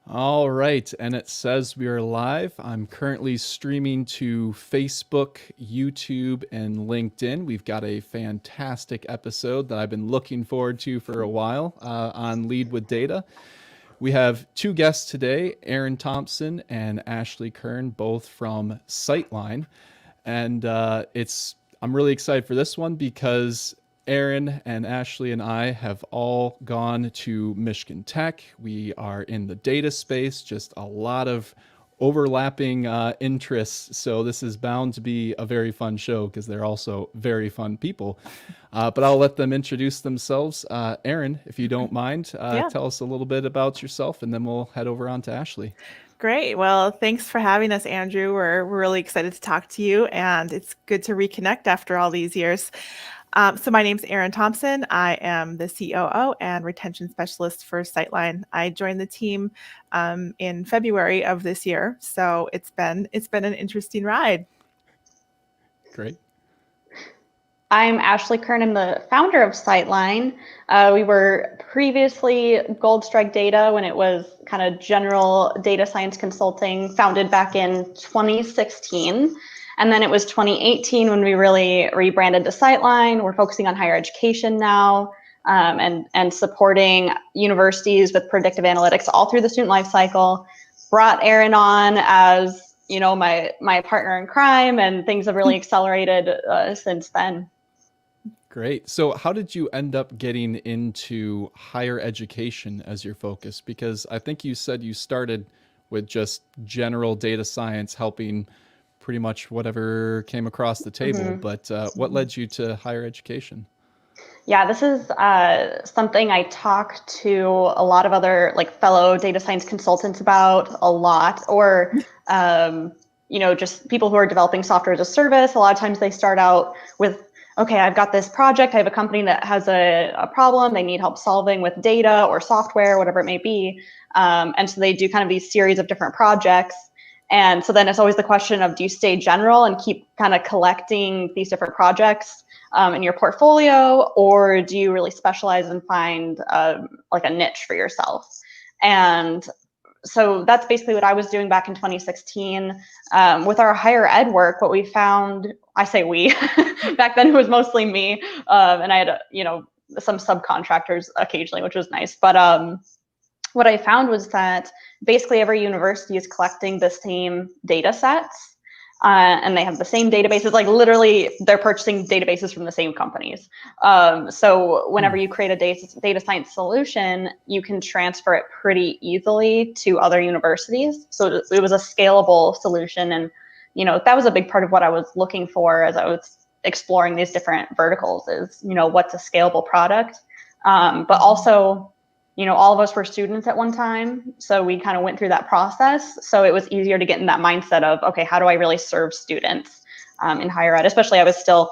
All right, and it says we are live. I'm currently streaming to Facebook, YouTube, and LinkedIn. We've got a fantastic episode that I've been looking forward to for a while on Lead with Data. We have two guests today, Erin Thompson and Ashley Kern, both from Sightline. And I'm really excited for this one because Erin and Ashley and I have all gone to Michigan Tech. We are in the data space, just a lot of overlapping interests. So this is bound to be a very fun show because they're also very fun people. But I'll let them introduce themselves. Erin, if you don't mind, Yeah. tell us a little bit about yourself, and then we'll head over on to Ashley. Great. Well, thanks for having us, Andrew. We're really excited to talk to you, and it's good to reconnect after all these years. So my name's Erin Thompson. I am the COO and retention specialist for Sightline. I joined the team in February of this year, so it's been an interesting ride. Great. I'm Ashley Kern. I'm the founder of Sightline. We were previously Gold Strike Data when it was kind of general data science consulting, founded back in 2016. And then it was 2018 when we really rebranded to Sightline. We're focusing on higher education now and supporting universities with predictive analytics all through the student life cycle. Brought Erin on as my partner in crime, and things have really accelerated since then. Great. So, how did you end up getting into higher education as your focus? Because I think you said you started with just general data science, helping pretty much whatever came across the table. But what led you to higher education? Yeah, this is something I talk to a lot of other fellow data science consultants about a lot, or just people who are developing software as a service. A lot of times they start out with, okay, I've got this project. I have a company that has a problem they need help solving with data or software, whatever it may be. And so they do kind of these series of different projects. And so then it's always the question of, do you stay general and keep kind of collecting these different projects in your portfolio, or do you really specialize and find a niche for yourself? And so that's basically what I was doing back in 2016 with our higher ed work. What we found, I say we, back then it was mostly me, and I had some subcontractors occasionally, which was nice. But what I found was that basically every university is collecting the same data sets. And they have the same databases, literally they're purchasing databases from the same companies. So whenever you create a data science solution, you can transfer it pretty easily to other universities. So it was a scalable solution. And, that was a big part of what I was looking for as I was exploring these different verticals is, what's a scalable product. But also, all of us were students at one time. So we kind of went through that process. So it was easier to get in that mindset of, okay, how do I really serve students in higher ed? Especially I was still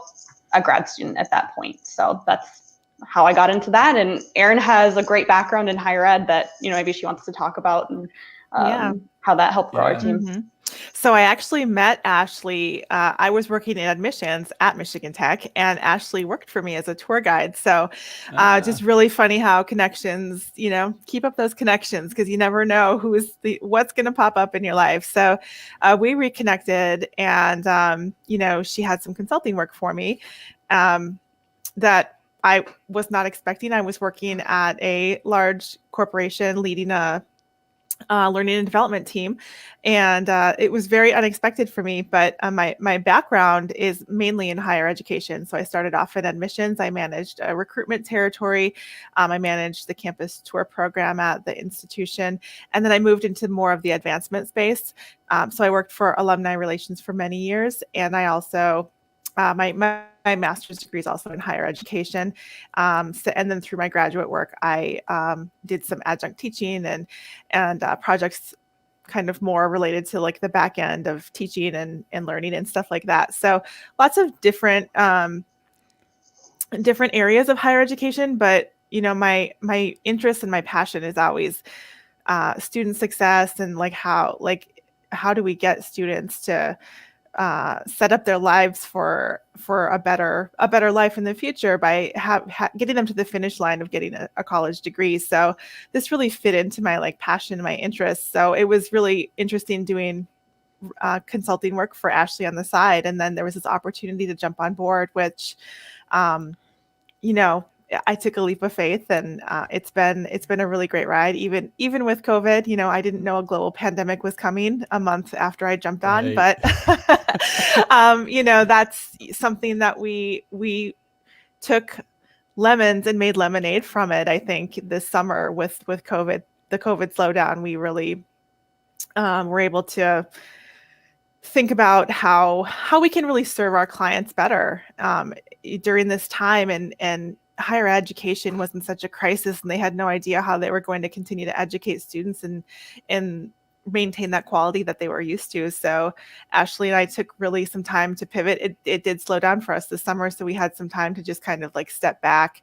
a grad student at that point. So that's how I got into that. And Erin has a great background in higher ed that, maybe she wants to talk about and how that helped grow our team. Mm-hmm. So I actually met Ashley. I was working in admissions at Michigan Tech, and Ashley worked for me as a tour guide. So just really funny how connections, keep up those connections, because you never know what's going to pop up in your life. So we reconnected, and, she had some consulting work for me that I was not expecting. I was working at a large corporation leading a learning and development team. And it was very unexpected for me, but my background is mainly in higher education. So I started off in admissions. I managed a recruitment territory. I managed the campus tour program at the institution. And then I moved into more of the advancement space. So I worked for alumni relations for many years. And I also, my master's degree is also in higher education. And then through my graduate work, I did some adjunct teaching and projects kind of more related to the back end of teaching and learning and stuff like that. So lots of different areas of higher education, but my interest and my passion is always student success and how do we get students to set up their lives for a better life in the future by getting them to the finish line of getting a college degree. So this really fit into my like passion and my interests. So it was really interesting doing consulting work for Ashley on the side. And then there was this opportunity to jump on board, which, you know, I took a leap of faith, and it's been a really great ride. Even with COVID, you know, I didn't know a global pandemic was coming a month after I jumped on, but you know, that's something that we took lemons and made lemonade from it. I think this summer with COVID, the COVID slowdown, we really were able to think about how we can really serve our clients better during this time, and higher education was in such a crisis, and they had no idea how they were going to continue to educate students and maintain that quality that they were used to. So Ashley and I took really some time to pivot. It did slow down for us this summer, so we had some time to just kind of like step back,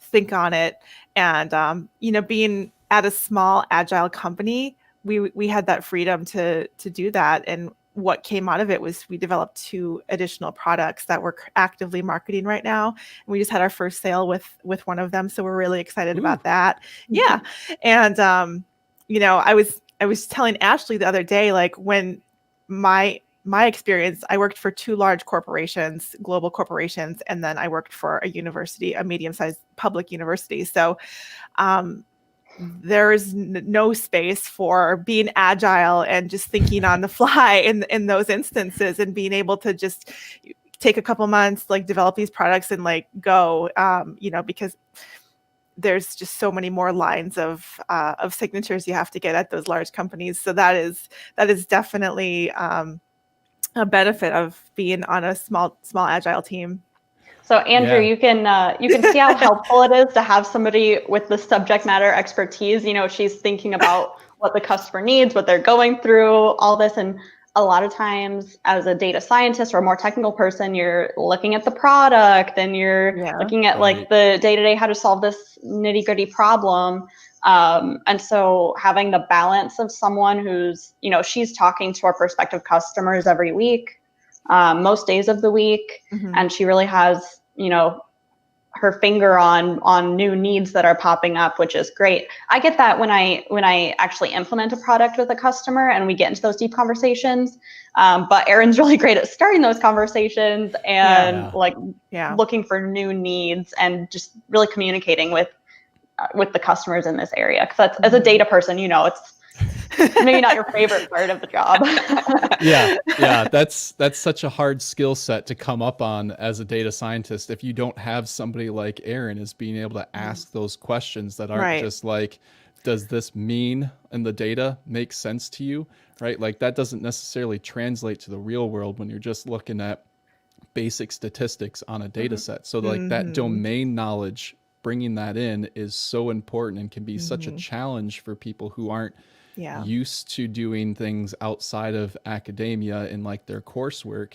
think on it, and you know, being at a small agile company, we had that freedom to do that. And what came out of it was we developed 2 additional products that we're actively marketing right now. And we just had our first sale with one of them. So we're really excited about that. Yeah. And, you know, I was telling Ashley the other day, like when my experience, I worked for 2 large corporations, global corporations, and then I worked for a university, a medium-sized public university. So, there is no space for being agile and just thinking on the fly in those instances, and being able to just take a couple months, like develop these products and like go, you know, because there's just so many more lines of signatures you have to get at those large companies. So that is definitely a benefit of being on a small agile team. So Andrew, you can see how helpful it is to have somebody with the subject matter expertise. You know, she's thinking about what the customer needs, what they're going through, all this. And a lot of times as a data scientist or a more technical person, you're looking at the product and you're looking at like the day-to-day, how to solve this nitty-gritty problem. And so having the balance of someone who's, you know, she's talking to our prospective customers every week, most days of the week. And she really has, you know, her finger on new needs that are popping up, which is great. I get that when I actually implement a product with a customer and we get into those deep conversations. But Erin's really great at starting those conversations and looking for new needs and just really communicating with the customers in this area. Because that's, as a data person, you know, it's maybe not your favorite part of the job. yeah, that's such a hard skill set to come up on as a data scientist if you don't have somebody like Erin, is being able to ask those questions that aren't just like, does this mean and the data make sense to you, right? Like that doesn't necessarily translate to the real world when you're just looking at basic statistics on a data set. So like that domain knowledge, bringing that in is so important and can be such a challenge for people who aren't used to doing things outside of academia in like their coursework.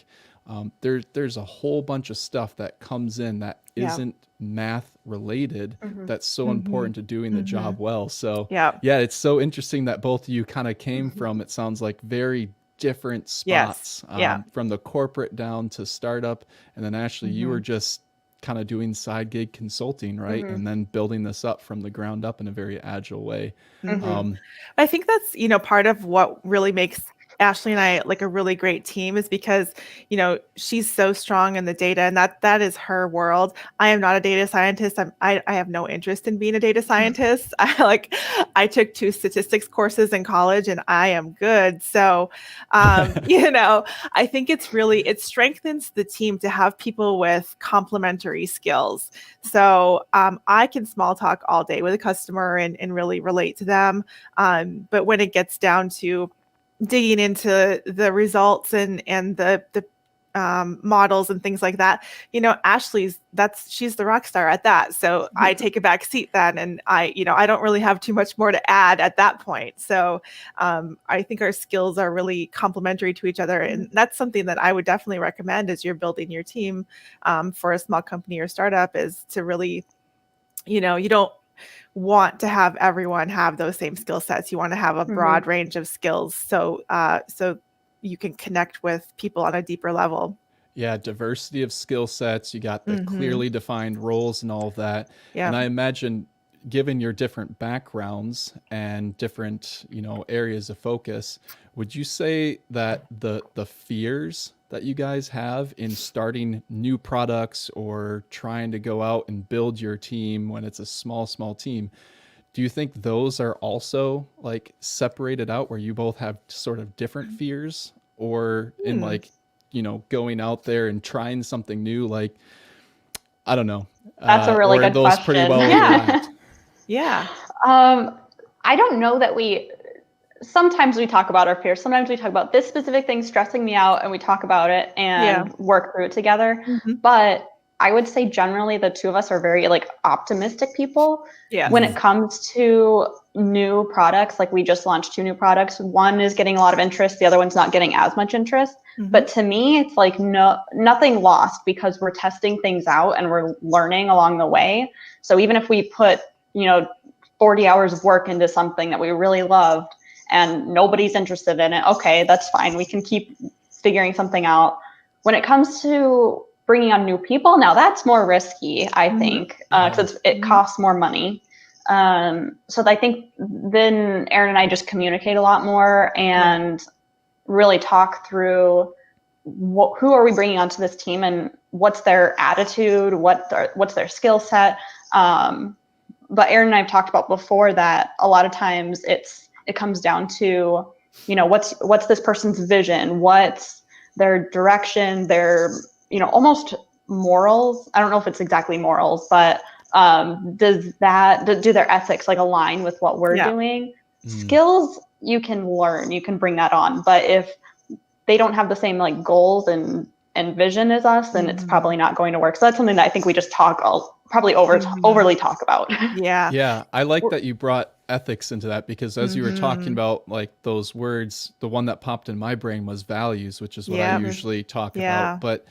There's a whole bunch of stuff that comes in that isn't math related that's so important to doing the job well. So it's so interesting that both of you kind of came from, it sounds like, very different spots, from the corporate down to startup. And then Ashley, you were just kind of doing side gig consulting, right? And then building this up from the ground up in a very agile way. I think that's, you know, part of what really makes Ashley and I like a really great team is because, you know, she's so strong in the data, and that is her world. I am not a data scientist. I have no interest in being a data scientist. I took 2 statistics courses in college and I am good. So, you know, I think it strengthens the team to have people with complementary skills. So I can small talk all day with a customer and really relate to them. But when it gets down to digging into the results and the models and things like that, you know, she's the rock star at that. So I take a back seat then, and I don't really have too much more to add at that point. So I think our skills are really complementary to each other. And that's something that I would definitely recommend as you're building your team for a small company or startup, is to really, you know, you don't want to have everyone have those same skill sets. You want to have a broad range of skills. So you can connect with people on a deeper level. Yeah, diversity of skill sets. You got the clearly defined roles and all of that. Yeah. And I imagine, given your different backgrounds and different, areas of focus, would you say that the fears that you guys have in starting new products or trying to go out and build your team when it's a small team, do you think those are also like separated out where you both have sort of different fears, or in like, going out there and trying something new, like, I don't know. That's a really or are good those question. pretty well Yeah. aligned? Yeah. I don't know that sometimes we talk about our fears. Sometimes we talk about this specific thing stressing me out and we talk about it and work through it together. But I would say generally the two of us are very like optimistic people. Yeah. When it comes to new products, like we just launched 2 new products. One is getting a lot of interest. The other one's not getting as much interest. But to me, it's like nothing lost because we're testing things out and we're learning along the way. So even if we put, 40 hours of work into something that we really loved and nobody's interested in it, okay, that's fine. We can keep figuring something out. When it comes to bringing on new people, now that's more risky, I think, because it costs more money. So I think then Erin and I just communicate a lot more and really talk through who are we bringing onto this team and what's their attitude, what's their skill set. But Erin and I have talked about before that a lot of times it comes down to, what's this person's vision, what's their direction, their, almost morals. I don't know if it's exactly morals, but do their ethics like align with what we're doing? Skills you can learn, you can bring that on, but if they don't have the same like goals and vision as us, then it's probably not going to work. So that's something that I think we just overly talk about. Yeah. Yeah, I like that you brought ethics into that, because as you were talking about like those words, the one that popped in my brain was values, which is what I usually talk about. But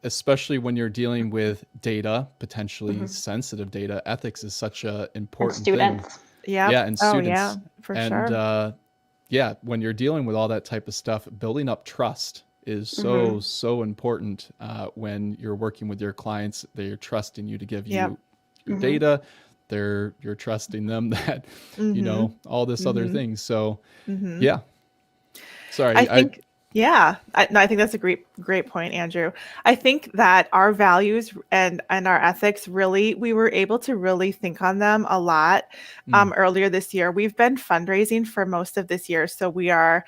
especially when you're dealing with data, potentially sensitive data, ethics is such a important thing. Yeah, and students. Yeah, for sure. When you're dealing with all that type of stuff, building up trust is so important when you're working with your clients. They're trusting you to give you your data. You're trusting them that, all this other things. So, sorry. I think I think that's a great point, Andrew. I think that our values and our ethics, really, we were able to really think on them a lot earlier this year. We've been fundraising for most of this year, so we are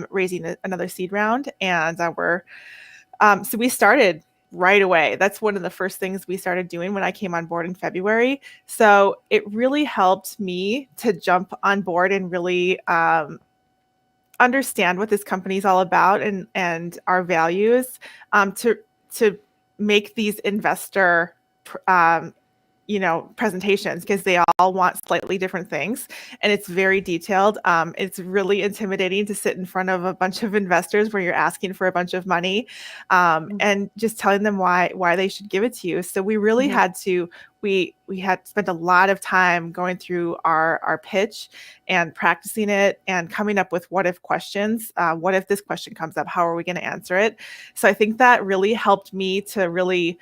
raising another seed round, and so we started right away. That's one of the first things we started doing when I came on board in February. So it really helped me to jump on board and really understand what this company is all about and our values, to make these investor presentations, because they all want slightly different things, and it's very detailed. It's really intimidating to sit in front of a bunch of investors where you're asking for a bunch of money, and just telling them why they should give it to you. So we really had to we had spent a lot of time going through our pitch and practicing it and coming up with what if questions. What if this question comes up? How are we going to answer it? So I think that really helped me to really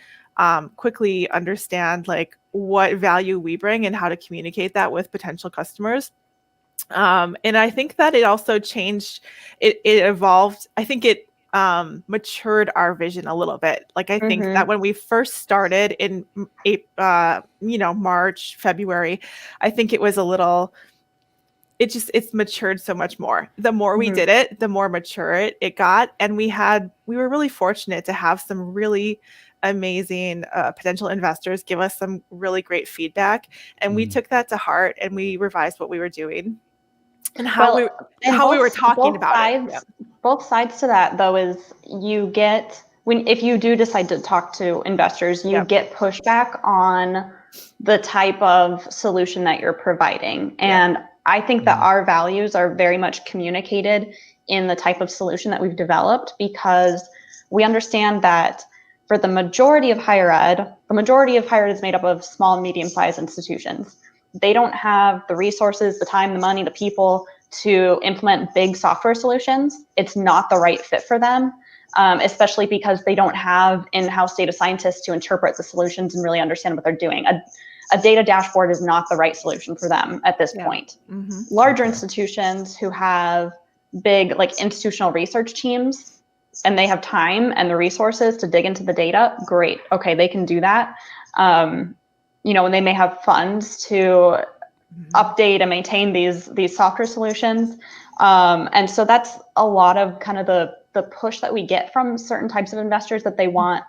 quickly understand like what value we bring and how to communicate that with potential customers. And I think that it also changed, it evolved. I think it matured our vision a little bit. Like I think that when we first started in March, February, I think it was a little, it's matured so much more. The more we did it, the more mature it got. And we were really fortunate to have some really amazing potential investors give us some really great feedback. And we took that to heart and we revised what we were doing and how we were talking about it. Yeah. Both sides to that though is if you do decide to talk to investors, you get pushback on the type of solution that you're providing. And I think that our values are very much communicated in the type of solution that we've developed, because we understand that for the majority of higher ed is made up of small and medium-sized institutions. They don't have the resources, the time, the money, the people to implement big software solutions, it's not the right fit for them, especially because they don't have in-house data scientists to interpret the solutions and really understand what they're doing. A data dashboard is not the right solution for them at this point. Larger institutions who have big like institutional research teams and they have time and the resources to dig into the data, great. Okay, they can do that. And they may have funds to update and maintain these software solutions. And so that's a lot of kind of the push that we get from certain types of investors, that they want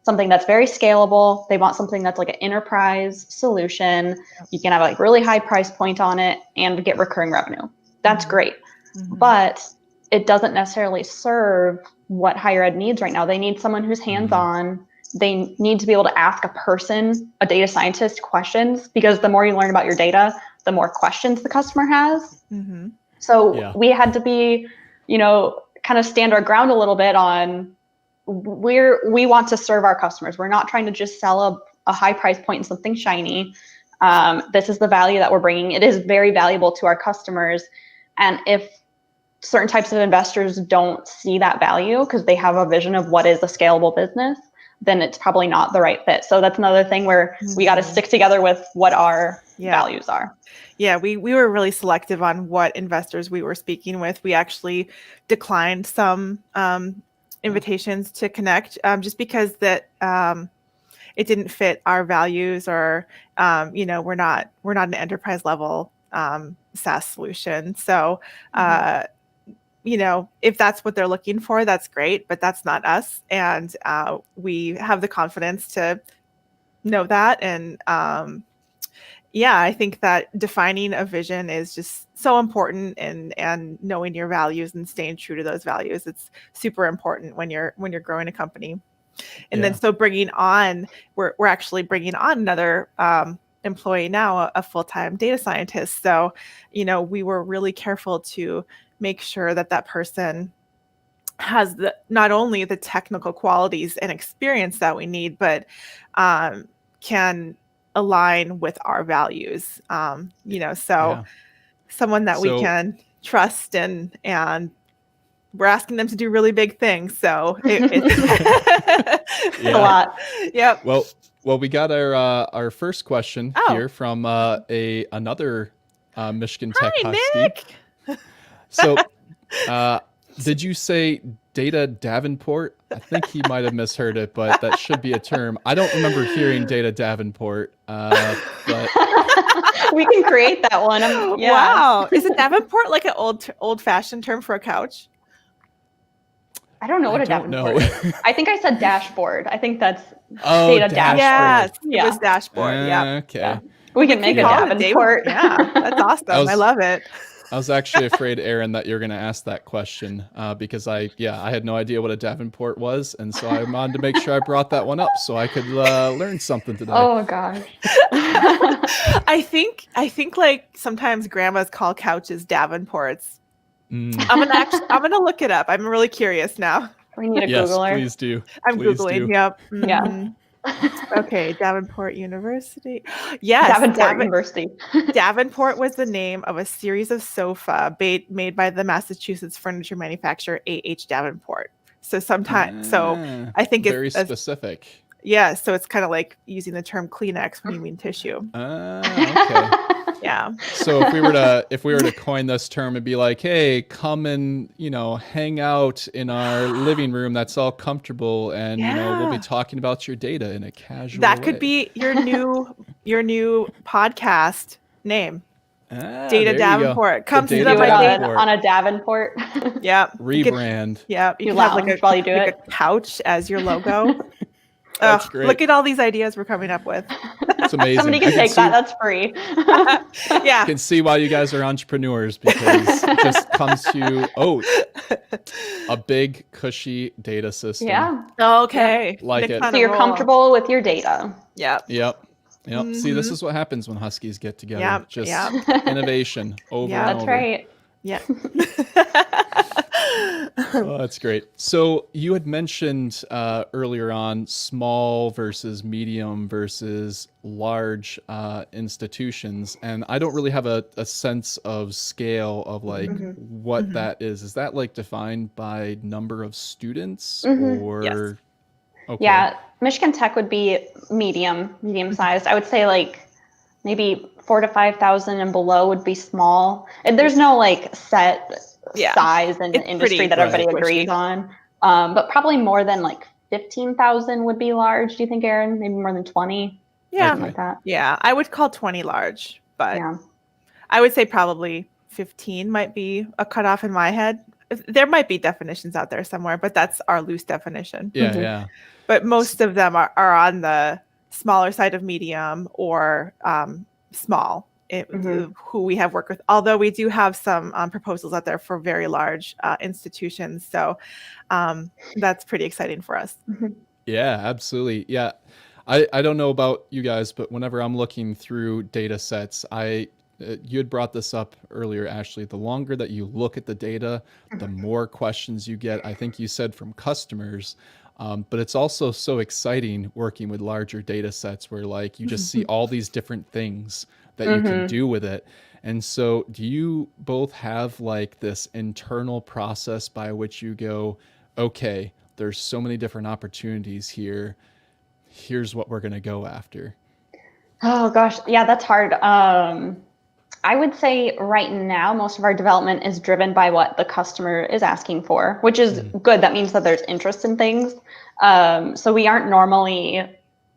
something that's very scalable. They want something that's like an enterprise solution. You can have like really high price point on it and get recurring revenue. That's great. But it doesn't necessarily serve what higher ed needs right now. They need someone who's hands-on. They need to be able to ask a data scientist, questions, because the more you learn about your data, the more questions the customer has. So we had to be, kind of stand our ground a little bit on we want to serve our customers. We're not trying to just sell a high price point and something shiny. This is the value that we're bringing. It is very valuable to our customers. And if certain types of investors don't see that value because they have a vision of what is a scalable business, then it's probably not the right fit. So that's another thing where we got to stick together with what our values are. Yeah, we were really selective on what investors we were speaking with. We actually declined some invitations to connect just because that it didn't fit our values, or we're not an enterprise level SaaS solution. So if that's what they're looking for, that's great, but that's not us. And we have the confidence to know that. And I think that defining a vision is just so important, and knowing your values and staying true to those values. It's super important when you're growing a company. And then so we're actually bringing on another employee now, a full-time data scientist. So, we were really careful to make sure that person has not only the technical qualities and experience that we need, but can align with our values. Someone that we can trust, and we're asking them to do really big things. So it's a lot. Yep. Well, we got our first question here from another Michigan Tech Husky. Nick. So, did you say Data Davenport? I think he might have misheard it, but that should be a term. I don't remember hearing Data Davenport, but we can create that one. Wow, is it Davenport like an old-fashioned term for a couch? I don't know what a Davenport is. I think I said dashboard. I think that's Data Dashboard. Yes, it was dashboard. Okay. Yeah. We can make a Davenport. Yeah, that's awesome. I love it. I was actually afraid, Erin, that you're going to ask that question because I had no idea what a Davenport was, and so I wanted to make sure I brought that one up so I could learn something today. Oh gosh. I think like sometimes grandmas call couches Davenports. I'm gonna look it up. I'm really curious now. We need a Googler. Please do. I'm Googling. Yep. Yeah. Okay, Davenport University. Yes, Davenport University. Davenport was the name of a series of sofa made by the Massachusetts furniture manufacturer A.H. Davenport. So I think it's very specific. Yeah, so it's kind of like using the term Kleenex when you mean tissue. Okay. Yeah. So if we were to coin this term, it'd be like, hey, come and hang out in our living room that's all comfortable, and we'll be talking about your data in a casual way. That could be your new podcast name. Data Davenport. Come sit up on a Davenport. Yeah. Rebrand. You can have while you do it. A couch as your logo. That's great. Look at all these ideas we're coming up with. It's amazing. Somebody can take that. That's free. Yeah. I can see why you guys are entrepreneurs, because it just comes to a big cushy data system. Yeah. Okay. Like it. So you're comfortable with your data. Yep. See, this is what happens when Huskies get together. Yep. Just innovation over and over. That's right. Yeah. Oh, that's great. So you had mentioned earlier on small versus medium versus large institutions, and I don't really have a sense of scale of like what Mhm. that is. Is that like defined by number of students Yes. or okay? Yeah, Michigan Tech would be medium Mhm. sized. I would say like maybe 4 to 5,000 and below would be small. And there's no like set Yeah. size in the It's industry pretty that everybody Right. agrees squishy. on. But probably more than like 15,000 would be large. Do you think, Erin? Maybe more than 20? Yeah. Something Okay. like that. Yeah. I would call 20 large, but Yeah. I would say probably 15 might be a cutoff in my head. There might be definitions out there somewhere, but that's our loose definition. Yeah, yeah. But S- most of them are on the smaller side of medium or small, Hmm. who we have worked with. Although we do have some proposals out there for very large institutions. So that's pretty exciting for us. Hmm. Yeah, absolutely. Yeah. I don't know about you guys, but whenever I'm looking through data sets, you had brought this up earlier, Ashley. The longer that you look at the data, the more questions you get. I think you said from customers, but it's also so exciting working with larger data sets where like you just see all these different things that you can Hmm. do with it. And so, do you both have like this internal process by which you go, okay, there's so many different opportunities here. Here's what we're going to go after. Oh gosh, yeah, that's hard. I would say right now, most of our development is driven by what the customer is asking for, which is Mm. good. That means that there's interest in things. So we aren't normally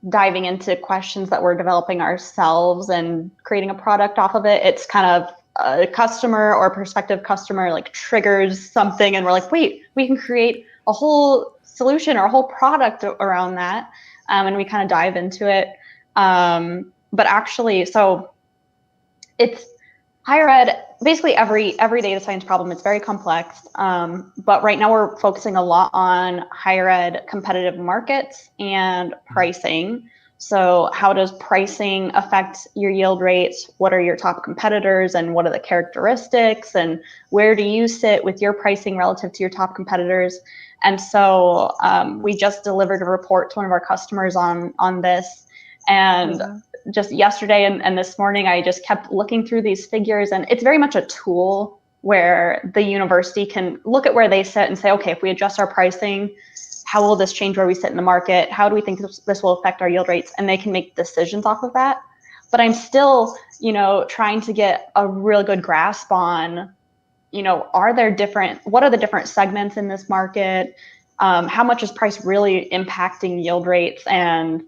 diving into questions that we're developing ourselves and creating a product off of it. It's kind of a customer or a prospective customer like triggers something, and we're like, wait, we can create a whole solution or a whole product around that. And we kind of dive into it. But actually, so it's higher ed, basically every data science problem. It's very complex, but right now we're focusing a lot on higher ed competitive markets and pricing. So how does pricing affect your yield rates? What are your top competitors and what are the characteristics, and where do you sit with your pricing relative to your top competitors? And so we just delivered a report to one of our customers on this, and Yeah. just yesterday and this morning, I just kept looking through these figures, and it's very much a tool where the university can look at where they sit and say, okay, if we adjust our pricing, how will this change where we sit in the market? How do we think this will affect our yield rates? And they can make decisions off of that. But I'm still, trying to get a real good grasp on, what are the different segments in this market? How much is price really impacting yield rates? And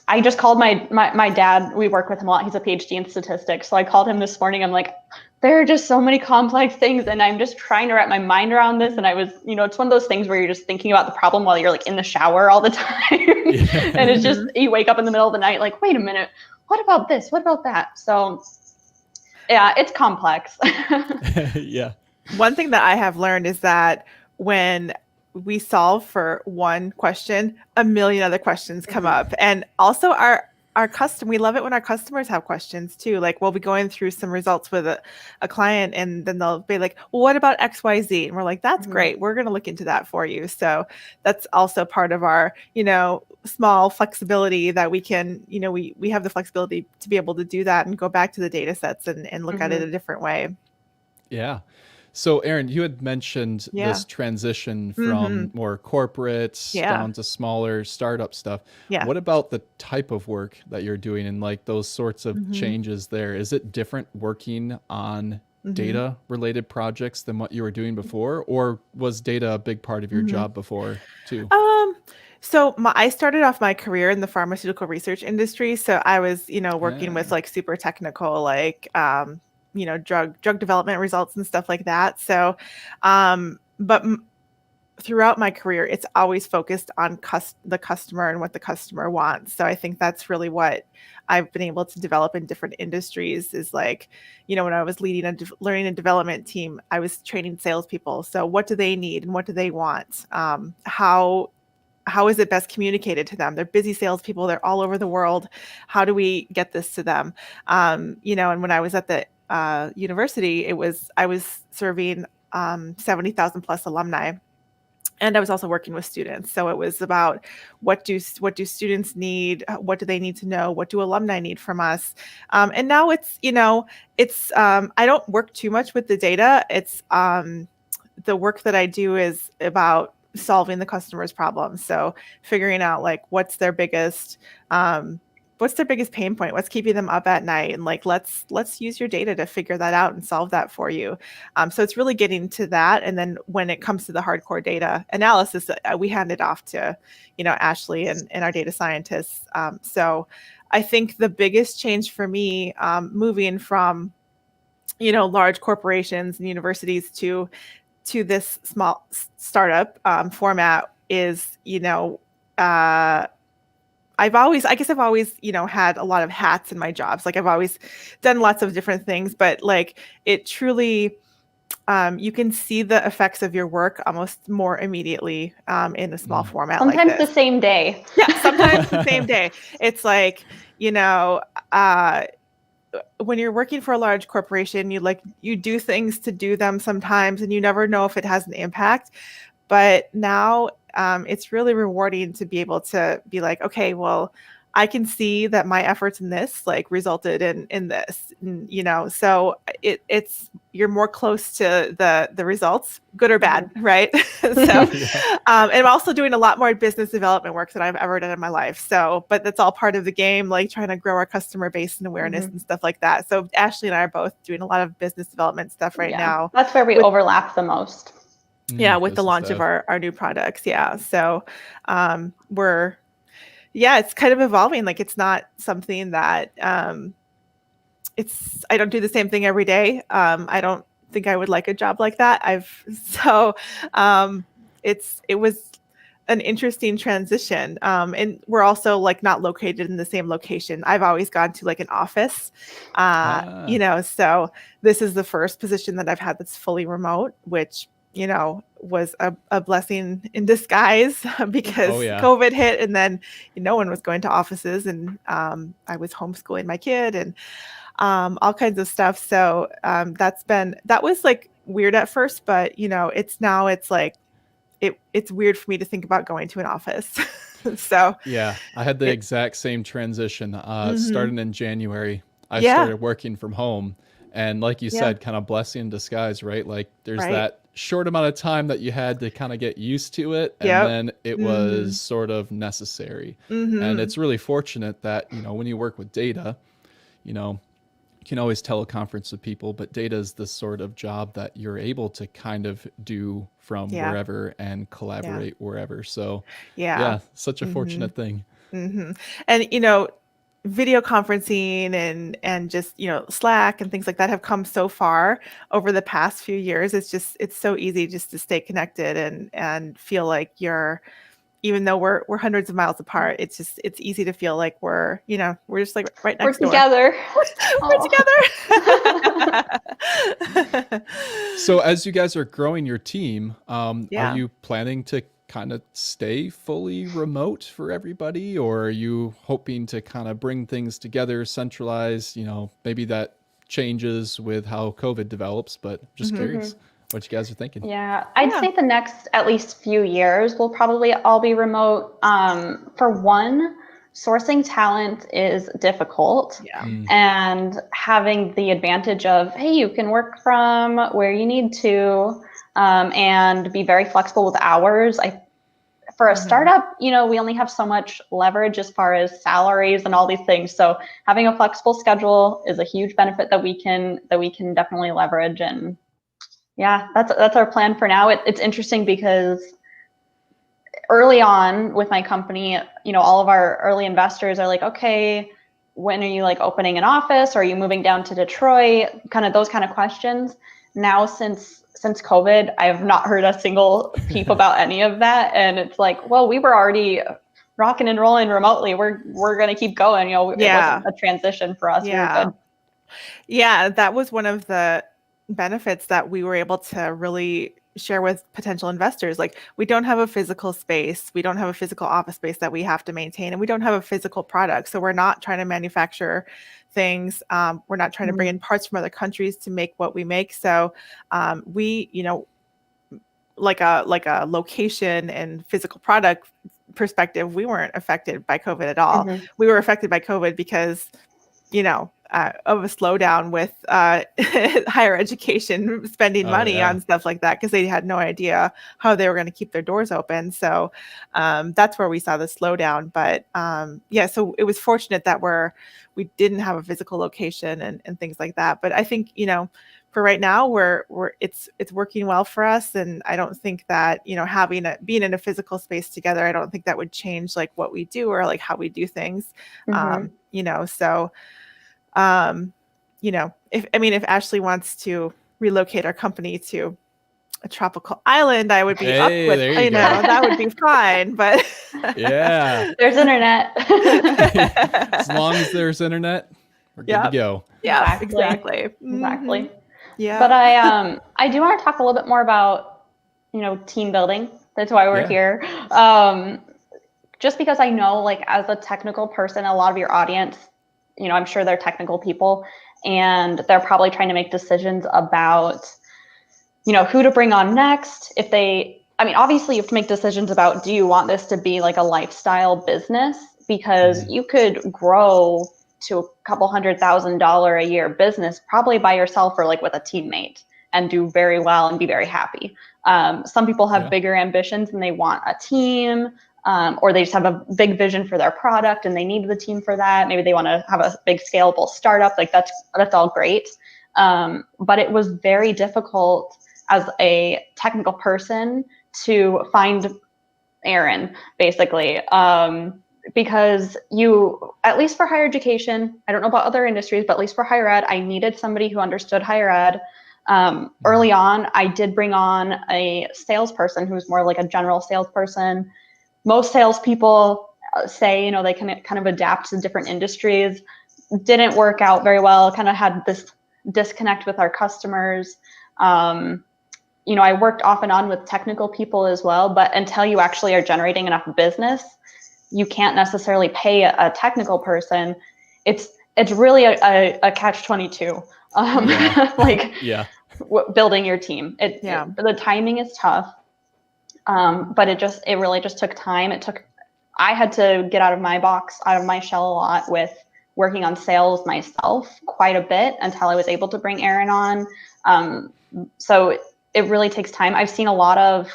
I just called my dad. We work with him a lot. He's a PhD in statistics. So I called him this morning. I'm like, there are just so many complex things, and I'm just trying to wrap my mind around this. And I was, it's one of those things where you're just thinking about the problem while you're like in the shower all the time. Yeah. And it's just, you wake up in the middle of the night, like, wait a minute, what about this? What about that? So yeah, it's complex. Yeah. One thing that I have learned is that when we solve for one question, a million other questions come up. And also we love it when our customers have questions too. Like we'll be going through some results with a client, and then they'll be like, well, what about XYZ? And we're like, that's great. We're going to look into that for you. So that's also part of our, small flexibility that we can, we have the flexibility to be able to do that and go back to the data sets and look at it a different way. Yeah. So, Erin, you had mentioned Yeah. this transition Mm-hmm. from more corporates Yeah. down to smaller startup stuff. Yeah. What about the type of work that you're doing and like those sorts of Mm-hmm. changes there? Is it different working on Mm-hmm. data related projects than what you were doing before? Or was data a big part of your Mm-hmm. job before too? So I started off my career in the pharmaceutical research industry. So I was, working with Yeah. like super technical, like, drug development results and stuff like that. So, but throughout my career, it's always focused on the customer and what the customer wants. So I think that's really what I've been able to develop in different industries is like, when I was leading a learning and development team, I was training salespeople. So what do they need and what do they want? How is it best communicated to them? They're busy salespeople. They're all over the world. How do we get this to them? And when I was at the university, I was serving 70,000 plus alumni. And I was also working with students. So it was about what do students need? What do they need to know? What do alumni need from us? And now it's I don't work too much with the data. It's the work that I do is about solving the customer's problems. So figuring out like what's their biggest pain point, what's keeping them up at night, and like let's use your data to figure that out and solve that for you. So it's really getting to that. And then when it comes to the hardcore data analysis, we hand it off to Ashley and our data scientists. So I think the biggest change for me, moving from large corporations and universities to this small startup format is I've always had a lot of hats in my jobs. Like I've always done lots of different things, but like it truly, you can see the effects of your work almost more immediately in a small format. Sometimes like this. The same day. Yeah, sometimes the same day. It's like, when you're working for a large corporation, you do things to do them sometimes, and you never know if it has an impact. But now it's really rewarding to be able to be like, okay, well, I can see that my efforts in this like resulted in this, so it's you're more close to the results, good or bad, right? So, and I'm also doing a lot more business development work than I've ever done in my life. So, but that's all part of the game, like trying to grow our customer base and awareness and stuff like that. So Ashley and I are both doing a lot of business development stuff right now. That's where we overlap the most. Yeah, with the launch of our new products. Yeah. So it's kind of evolving. Like it's not something that I don't do the same thing every day. I don't think I would like a job like that. It was an interesting transition. And we're also like not located in the same location. I've always gone to like an office, so this is the first position that I've had that's fully remote, which was a blessing in disguise because COVID hit, and then no one was going to offices, and I was homeschooling my kid and all kinds of stuff. So that was like weird at first, but it's like it's weird for me to think about going to an office. So yeah, I had the exact same transition. Starting in January, I started working from home. And like you said, kind of blessing in disguise, right? Like there's that short amount of time that you had to kind of get used to it. And then it was sort of necessary. And it's really fortunate that, when you work with data, you can always teleconference with people, but data is the sort of job that you're able to kind of do from wherever and collaborate wherever. So such a fortunate thing. And, video conferencing and just Slack and things like that have come so far over the past few years. It's so easy just to stay connected and feel like even though we're hundreds of miles apart, it's easy to feel like we're just like right next door. Together. We're together. So as you guys are growing your team, are you planning to kind of stay fully remote for everybody, or are you hoping to kind of bring things together, centralize, maybe that changes with how COVID develops, but just curious what you guys are thinking. Yeah, I'd say the next at least few years will probably all be remote. For one, sourcing talent is difficult, and having the advantage of, hey, you can work from where you need to, and be very flexible with hours. For a startup, we only have so much leverage as far as salaries and all these things. So having a flexible schedule is a huge benefit that we can definitely leverage. And that's our plan for now. It's interesting because early on with my company, all of our early investors are like, okay, when are you like opening an office? Or are you moving down to Detroit? Kind of those kind of questions. Now, since COVID, I have not heard a single peep about any of that. And it's like, well, we were already rocking and rolling remotely. We're going to keep going. It wasn't a transition for us. Yeah. We were good. Yeah, that was one of the benefits that we were able to really share with potential investors. Like, we don't have a physical space. We don't have a physical office space that we have to maintain, and we don't have a physical product. So we're not trying to manufacture things. We're not trying to bring in parts from other countries to make what we make. So we, like a location and physical product perspective, we weren't affected by COVID at all. We were affected by COVID because, of a slowdown with higher education spending money on stuff like that, because they had no idea how they were going to keep their doors open. So that's where we saw the slowdown. But so it was fortunate that we didn't have a physical location and things like that. But I think, for right now, it's working well for us, and I don't think that being in a physical space together, I don't think that would change like what we do or like how we do things. If Ashley wants to relocate our company to a tropical island, I would be up with, that would be fine. But yeah, there's internet. As long as there's internet, we're good to go. Yeah, exactly. Exactly. Yeah. But I do want to talk a little bit more about, team building. That's why we're here. Just because I know, like, as a technical person, a lot of your audience, I'm sure they're technical people, and they're probably trying to make decisions about, who to bring on next. Obviously you have to make decisions about, do you want this to be like a lifestyle business? Because you could grow to a couple $100,000 a year business probably by yourself or like with a teammate and do very well and be very happy. Some people have bigger ambitions and they want a team, or they just have a big vision for their product and they need the team for that. Maybe they want to have a big scalable startup. Like that's all great. But it was very difficult as a technical person to find Erin, basically. Because at least for higher education, I don't know about other industries, but at least for higher ed, I needed somebody who understood higher ed. Early on, I did bring on a salesperson who was more like a general salesperson. Most salespeople say, they can kind of adapt to different industries. Didn't work out very well, kind of had this disconnect with our customers. I worked off and on with technical people as well, but until you actually are generating enough business, you can't necessarily pay a technical person. It's really a catch-22. Building your team. The timing is tough, but it really just took time. I had to get out of my box, out of my shell a lot with working on sales myself quite a bit until I was able to bring Erin on. So it really takes time. I've seen a lot of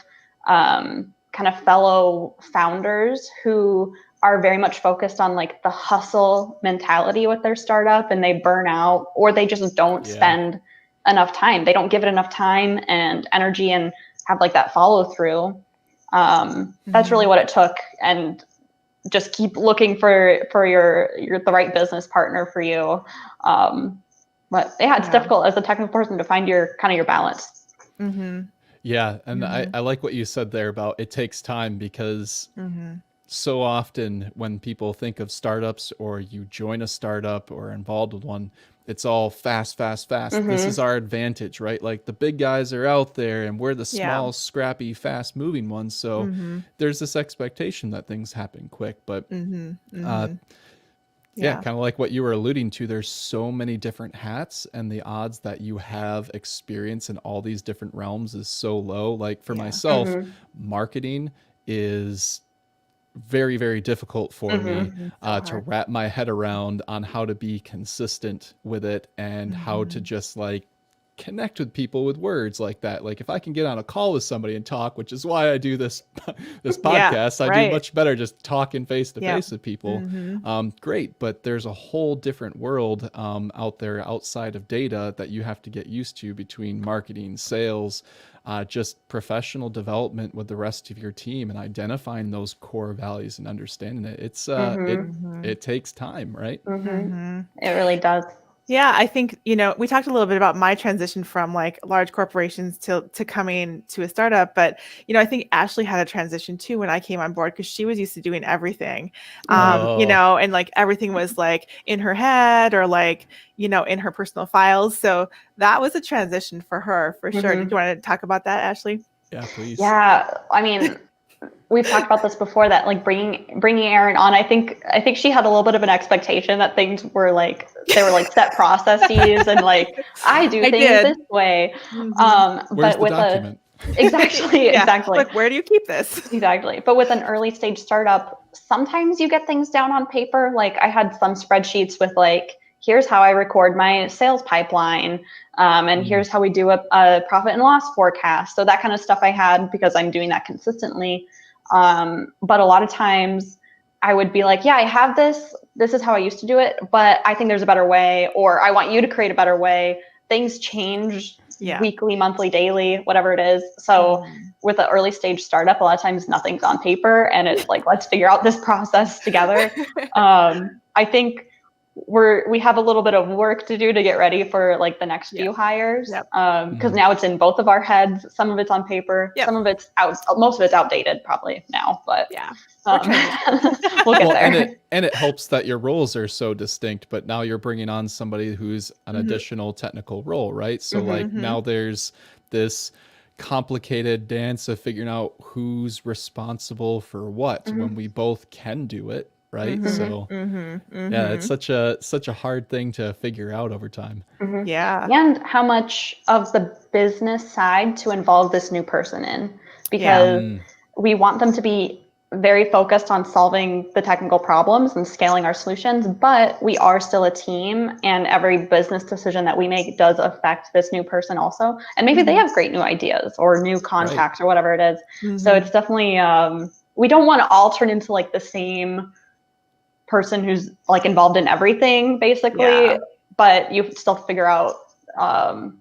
kind of fellow founders who are very much focused on like the hustle mentality with their startup, and they burn out, or they just don't spend enough time. They don't give it enough time and energy and have like that follow through. That's really what it took. And just keep looking for the right business partner for you. But it's difficult as a technical person to find your balance. Yeah. And I like what you said there about it takes time, because so often when people think of startups or you join a startup or are involved with one, it's all fast. This is our advantage, right? Like the big guys are out there and we're the small, scrappy, fast moving ones. So there's this expectation that things happen quick, but kind of like what you were alluding to, there's so many different hats, and the odds that you have experience in all these different realms is so low. Like for myself, marketing is very, very difficult for me to wrap my head around on how to be consistent with it and how to just like connect with people with words like that. Like if I can get on a call with somebody and talk, which is why I do this podcast, I do much better just talking face to face with people. Great. But there's a whole different world out there outside of data that you have to get used to, between marketing, sales, just professional development with the rest of your team, and identifying those core values and understanding it. It's it takes time, right? It really does. Yeah, I think, we talked a little bit about my transition from like large corporations to coming to a startup, but, I think Ashley had a transition too when I came on board, because she was used to doing everything, and like everything was like in her head or like, in her personal files. So that was a transition for her for sure. Did you want to talk about that, Ashley? Yeah, please. Yeah, I mean, we've talked about this before, that like bringing Erin on, I think she had a little bit of an expectation that things were like, they were like set processes and like I do things this way. Where's but the with document? Exactly. Like, where do you keep this? Exactly. But with an early stage startup, sometimes you get things down on paper. Like I had some spreadsheets with like, here's how I record my sales pipeline. And here's how we do a profit and loss forecast. So that kind of stuff I had because I'm doing that consistently. But a lot of times I would be like, yeah, I have this. This is how I used to do it, but I think there's a better way, or I want you to create a better way. Things change weekly, monthly, daily, whatever it is. So with an early stage startup, a lot of times nothing's on paper and it's like, let's figure out this process together. I think we have a little bit of work to do to get ready for like the next few hires. Because now it's in both of our heads. Some of it's on paper, some of it's out, most of it's outdated probably now, but we'll get there. And it helps that your roles are so distinct, but now you're bringing on somebody who's an additional technical role, right? So like now there's this complicated dance of figuring out who's responsible for what when we both can do it. Right. So yeah, it's such a hard thing to figure out over time. Yeah. And how much of the business side to involve this new person in, because we want them to be very focused on solving the technical problems and scaling our solutions, but we are still a team and every business decision that we make does affect this new person also. And maybe they have great new ideas or new contacts or whatever it is. So it's definitely, we don't want to all turn into like the same person who's like involved in everything basically, but you still figure out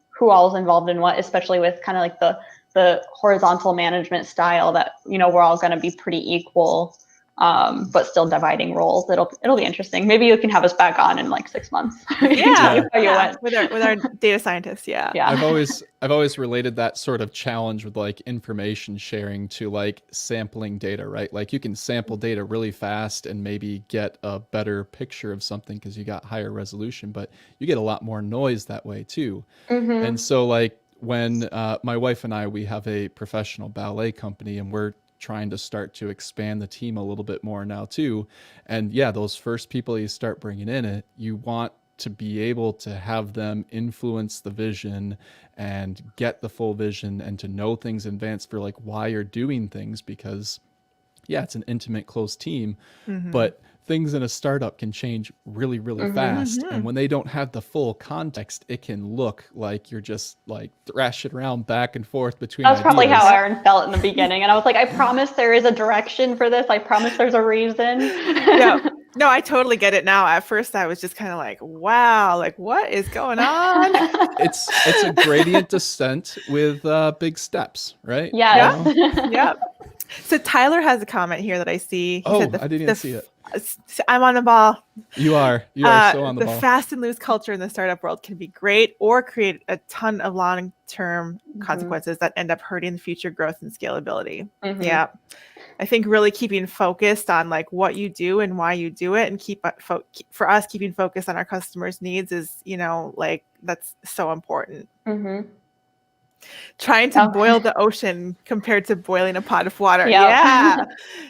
who all is involved in what, especially with kind of like the horizontal management style that, you know, we're all going to be pretty equal, but still dividing roles. It'll be interesting. Maybe you can have us back on in like 6 months. With our data scientists. I've always related that sort of challenge with like information sharing to like sampling data, right? Like you can sample data really fast and maybe get a better picture of something because you got higher resolution, but you get a lot more noise that way too. And so like when my wife and I, we have a professional ballet company and we're trying to start to expand the team a little bit more now too. And yeah, those first people you start bringing in, you want to be able to have them influence the vision and get the full vision and to know things in advance for like why you're doing things, because yeah, it's an intimate, close team, but things in a startup can change really, really fast. And when they don't have the full context, it can look like you're just like thrashing around back and forth between That's ideas. probably how Erin felt in the beginning. And I was like, I promise there is a direction for this. I promise there's a reason. No, I totally get it now. At first I was just kind of like, wow, like what is going on? It's a gradient descent with big steps, right? Yes. So Tyler has a comment here that I see. He said I didn't even see it. I'm on the ball. You are so on the ball. The fast and loose culture in the startup world can be great or create a ton of long-term consequences that end up hurting the future growth and scalability. Yeah. I think really keeping focused on like what you do and why you do it, and for us keeping focused on our customers' needs is, you know, like that's so important. Trying to boil the ocean compared to boiling a pot of water.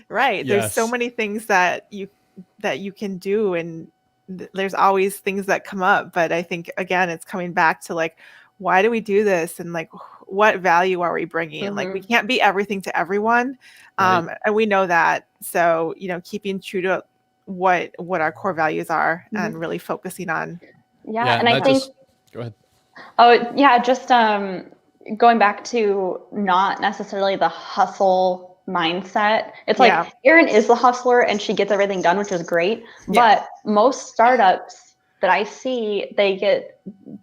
Right. There's so many things that you can do, and there's always things that come up, but I think again it's coming back to like, why do we do this, and like what value are we bringing? Like we can't be everything to everyone, and we know that. So, you know, keeping true to what our core values are and really focusing on. And I think go ahead. Just going back to not necessarily the hustle mindset. It's like Erin is the hustler and she gets everything done, which is great. But most startups that I see,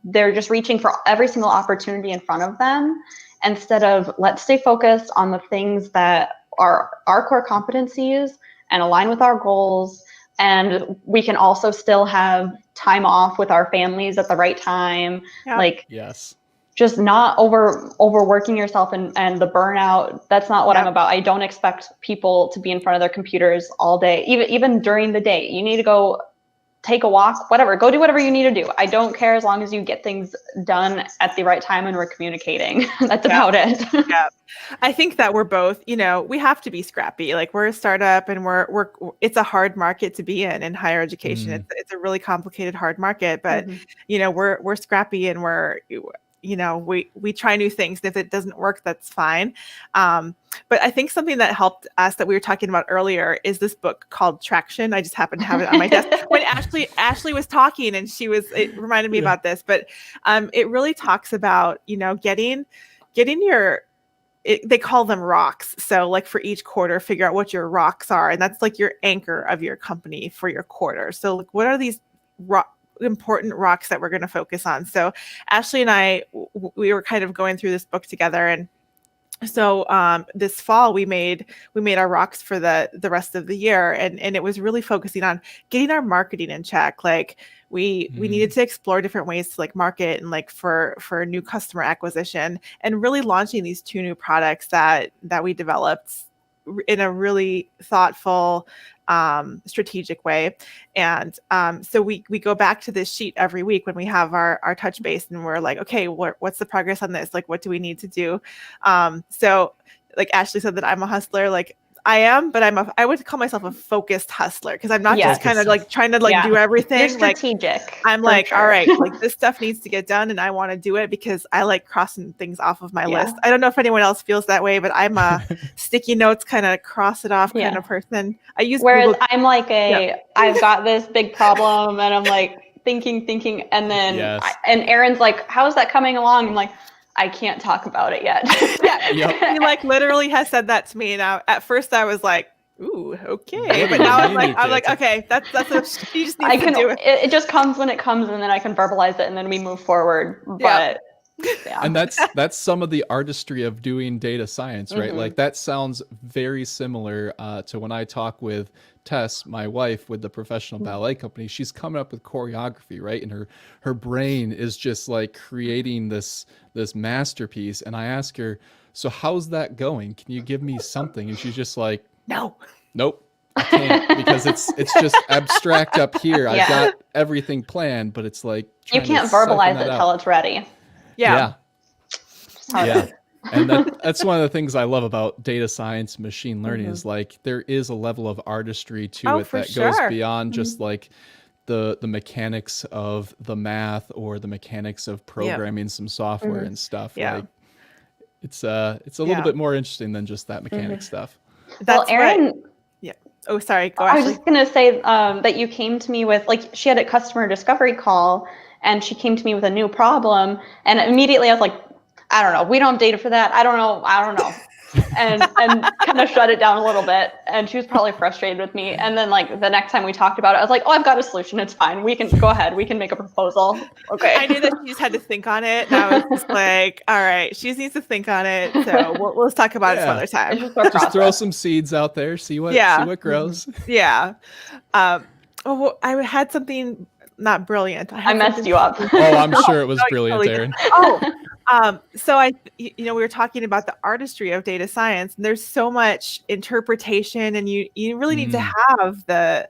they're just reaching for every single opportunity in front of them instead of let's stay focused on the things that are our core competencies and align with our goals. And we can also still have time off with our families at the right time. Just not overworking yourself and the burnout. That's not what I'm about. I don't expect people to be in front of their computers all day, even during the day. You need to go take a walk, whatever, go do whatever you need to do. I don't care as long as you get things done at the right time and we're communicating. That's about it. Yeah. I think that we're both, we have to be scrappy. Like we're a startup and it's a hard market to be in higher education. It's a really complicated, hard market, but we're scrappy and we try new things. And if it doesn't work, that's fine. But I think something that helped us that we were talking about earlier is this book called Traction. I just happened to have it on my desk when Ashley was talking, and it reminded me about this. But it really talks about getting they call them rocks. So like for each quarter, figure out what your rocks are, and that's like your anchor of your company for your quarter. So like, what are these important rocks that we're going to focus on? So Ashley and I, we were kind of going through this book together, and so this fall we made our rocks for the rest of the year, and it was really focusing on getting our marketing in check. Like we needed to explore different ways to like market and like for new customer acquisition, and really launching these 2 new products that we developed in a really thoughtful, strategic way. And so we go back to this sheet every week when we have our touch base, and we're like, okay, what's the progress on this? Like, what do we need to do? So like Ashley said that I'm a hustler, like I am, but I would call myself a focused hustler, because I'm not just kind of like trying to like do everything. You're strategic. Like, I'm like, all right, like this stuff needs to get done, and I want to do it because I like crossing things off of my list. I don't know if anyone else feels that way, but I'm a sticky notes kind of cross it off kind of person. I use Google. I'm like I've got this big problem, and I'm like thinking, and then and Erin's like, how is that coming along? I'm like, I can't talk about it yet. He like literally has said that to me. Now, at first I was like, "Ooh, okay," but now I'm like, okay, that's what she just needs to do. It just comes when it comes, and then I can verbalize it, and then we move forward. But and that's some of the artistry of doing data science, right? Like that sounds very similar to when I talk with Tess, my wife, with the professional ballet company. She's coming up with choreography, right? And her brain is just like creating this masterpiece. And I ask her, so how's that going? Can you give me something? And she's just like, nope, I can't, because it's just abstract up here. I've got everything planned, but it's like you can't verbalize it till it's ready. Yeah. And that's one of the things I love about data science, machine learning is like there is a level of artistry to it that goes beyond just like the mechanics of the math or the mechanics of programming some software and stuff. Like it's a little bit more interesting than just that mechanic stuff. Well, Erin. Oh, sorry. Go. I was just gonna say that you came to me with, like, she had a customer discovery call, and she came to me with a new problem, and immediately I was like, I don't know, we don't have data for that. I don't know. And kind of shut it down a little bit. And she was probably frustrated with me. And then like the next time we talked about it, I was like, oh, I've got a solution. It's fine. We can go ahead. We can make a proposal. Okay. I knew that she just had to think on it. And I was just like, all right, she just needs to think on it. So we'll talk about it some other time. Just throw some seeds out there. See what grows. Yeah. Well, I had something not brilliant. I messed you up. Oh, I'm sure it was brilliant, Erin. So we were talking about the artistry of data science, and there's so much interpretation, and you really need to have the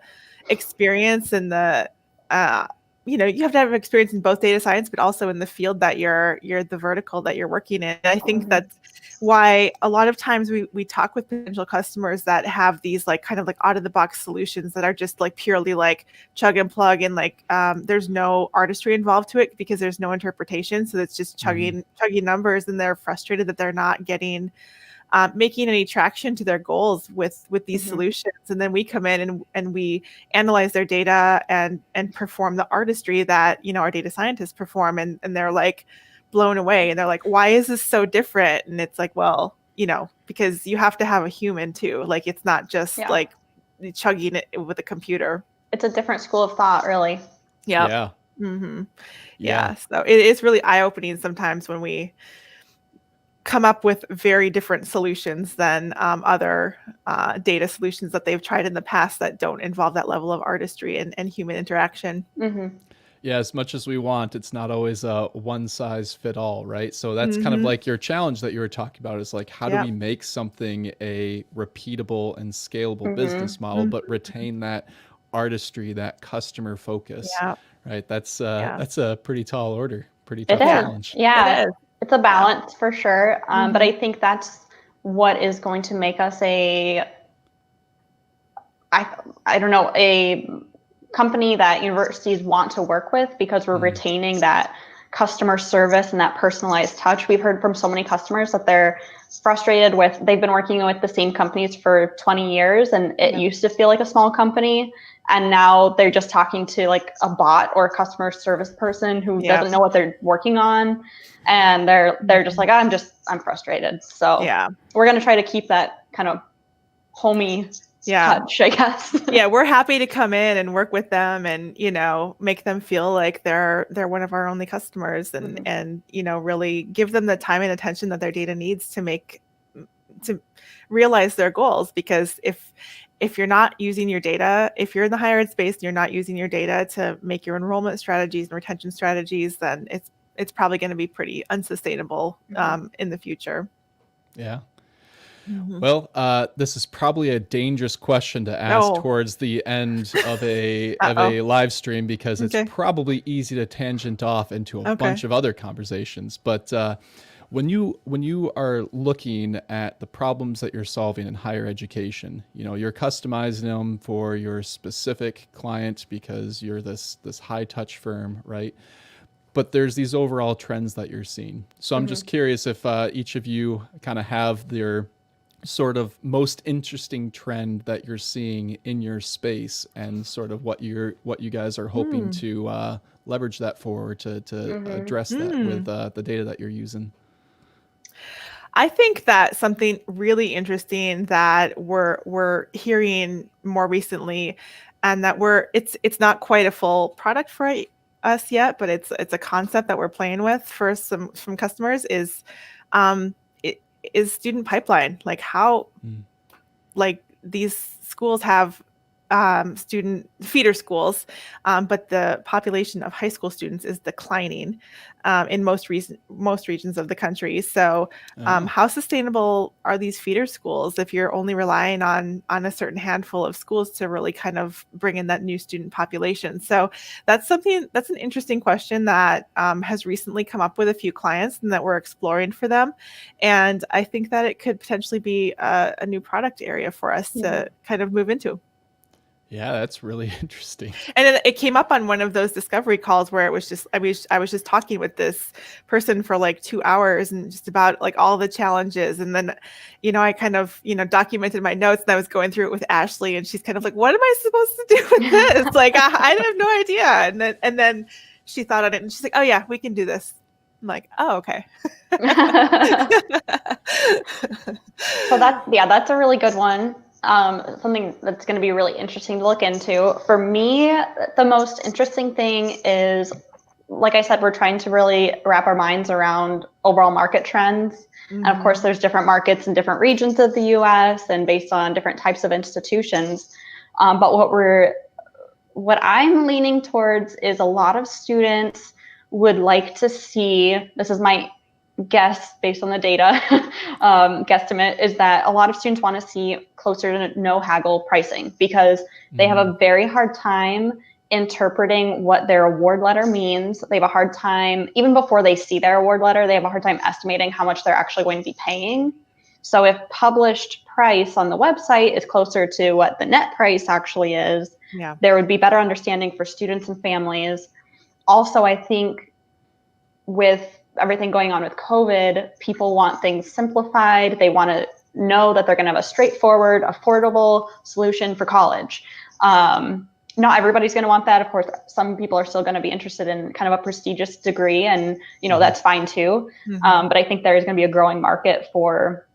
experience and the you have to have experience in both data science, but also in the field that you're the vertical that you're working in. And I think that's why a lot of times we talk with potential customers that have these like kind of like out of the box solutions that are just like purely like chug and plug, and like there's no artistry involved to it because there's no interpretation. So it's just chugging numbers, and they're frustrated that they're not getting making any traction to their goals with these solutions. And then we come in and we analyze their data and perform the artistry that our data scientists perform, and they're like blown away, and they're like, why is this so different? And it's like, well, because you have to have a human too. Like it's not just like chugging it with a computer. It's a different school of thought, really. Yeah. So it is really eye-opening sometimes when we come up with very different solutions than other data solutions that they've tried in the past that don't involve that level of artistry and human interaction. Yeah, as much as we want, it's not always a one size fit all, right? So that's kind of like your challenge that you were talking about, is like, how do we make something a repeatable and scalable business model, but retain that artistry, that customer focus, Yeah. right? That's Yeah. that's a pretty tall order, pretty It tough is. challenge. Yeah. It is. It's a balance for sure. But Mhm. I think that's what is going to make us I don't know, a company that universities want to work with, because we're retaining that customer service and that personalized touch. We've heard from so many customers that they're frustrated with, they've been working with the same companies for 20 years and it used to feel like a small company. And now they're just talking to like a bot or a customer service person who doesn't know what they're working on. And they're just like, I'm frustrated. So we're going to try to keep that kind of homey touch, I guess. Yeah, we're happy to come in and work with them and, make them feel like they're one of our only customers and, really give them the time and attention that their data needs to realize their goals. Because if you're not using your data, if you're in the higher ed space and you're not using your data to make your enrollment strategies and retention strategies, then it's probably going to be pretty unsustainable in the future. Yeah. Well, this is probably a dangerous question to ask towards the end of a live stream, because it's probably easy to tangent off into a bunch of other conversations. But when you are looking at the problems that you're solving in higher education, you're customizing them for your specific client because you're this high touch firm, right? But there's these overall trends that you're seeing. So I'm just curious if each of you kind of have their sort of most interesting trend that you're seeing in your space, and sort of what you guys are hoping to leverage that for, to address that with the data that you're using. I think that something really interesting that we're hearing more recently, and that it's not quite a full product for us yet, but it's a concept that we're playing with for some customers, is is student pipeline. Like how like these schools have student feeder schools, but the population of high school students is declining in most regions of the country. So how sustainable are these feeder schools if you're only relying on a certain handful of schools to really kind of bring in that new student population? So that's an interesting question that has recently come up with a few clients and that we're exploring for them. And I think that it could potentially be a new product area for us to kind of move into. Yeah, that's really interesting. And it came up on one of those discovery calls where it was just, I was just talking with this person for like 2 hours and just about like all the challenges. And then, I kind of, documented my notes, and I was going through it with Ashley, and she's kind of like, what am I supposed to do with this? Like, I have no idea. And then she thought on it and she's like, oh yeah, we can do this. I'm like, oh, okay. So that's a really good one. Something that's going to be really interesting to look into. For me, the most interesting thing is, like I said, we're trying to really wrap our minds around overall market trends. And of course, there's different markets in different regions of the US and based on different types of institutions. But what I'm leaning towards is a lot of students would like to see, this is my guess based on the data, guesstimate, is that a lot of students want to see closer to no haggle pricing, because they have a very hard time interpreting what their award letter means. They have a hard time, even before they see their award letter, they have a hard time estimating how much they're actually going to be paying. So if published price on the website is closer to what the net price actually is, there would be better understanding for students and families. Also, I think with everything going on with COVID, people want things simplified. They want to know that they're going to have a straightforward, affordable solution for college. Not everybody's going to want that. Of course, some people are still going to be interested in kind of a prestigious degree, and that's fine too. But I think there is going to be a growing market for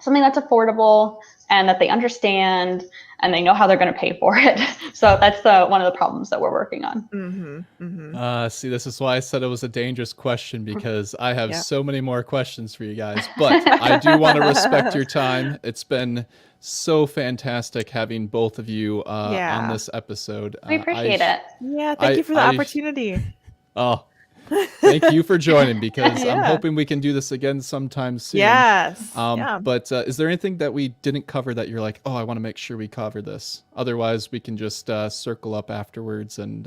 something that's affordable and that they understand and they know how they're going to pay for it. So that's one of the problems that we're working on. See, this is why I said it was a dangerous question, because I have so many more questions for you guys, but I do want to respect your time. It's been so fantastic having both of you on this episode. We appreciate it. Yeah, thank you for the opportunity. Oh, Thank you for joining, because I'm Yeah. hoping we can do this again sometime soon. Yes. Yeah. But is there anything that we didn't cover that you're like, oh, I want to make sure we cover this? Otherwise, we can just circle up afterwards and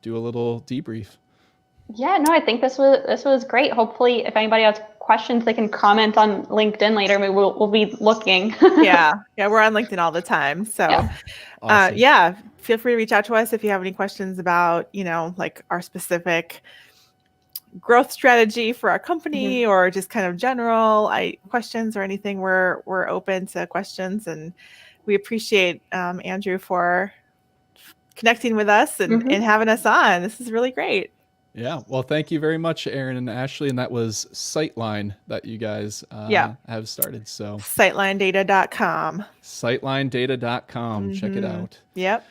do a little debrief. Yeah, no, I think this was great. Hopefully, if anybody has questions, they can comment on LinkedIn later. We'll be looking. Yeah. We're on LinkedIn all the time. So, Yeah. Awesome. feel free to reach out to us if you have any questions about, like our specific growth strategy for our company, or just kind of general questions or anything. We're open to questions, and we appreciate Andrew for connecting with us and having us on. This is really great. Yeah. Well, thank you very much, Erin and Ashley. And that was Sightline that you guys have started. So Sightlinedata.com. Sightlinedata.com. Check it out. Yep.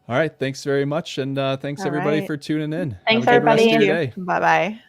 All right. Thanks very much. And thanks everybody for tuning in. Thanks, Have a good rest of everybody. your day. Bye-bye.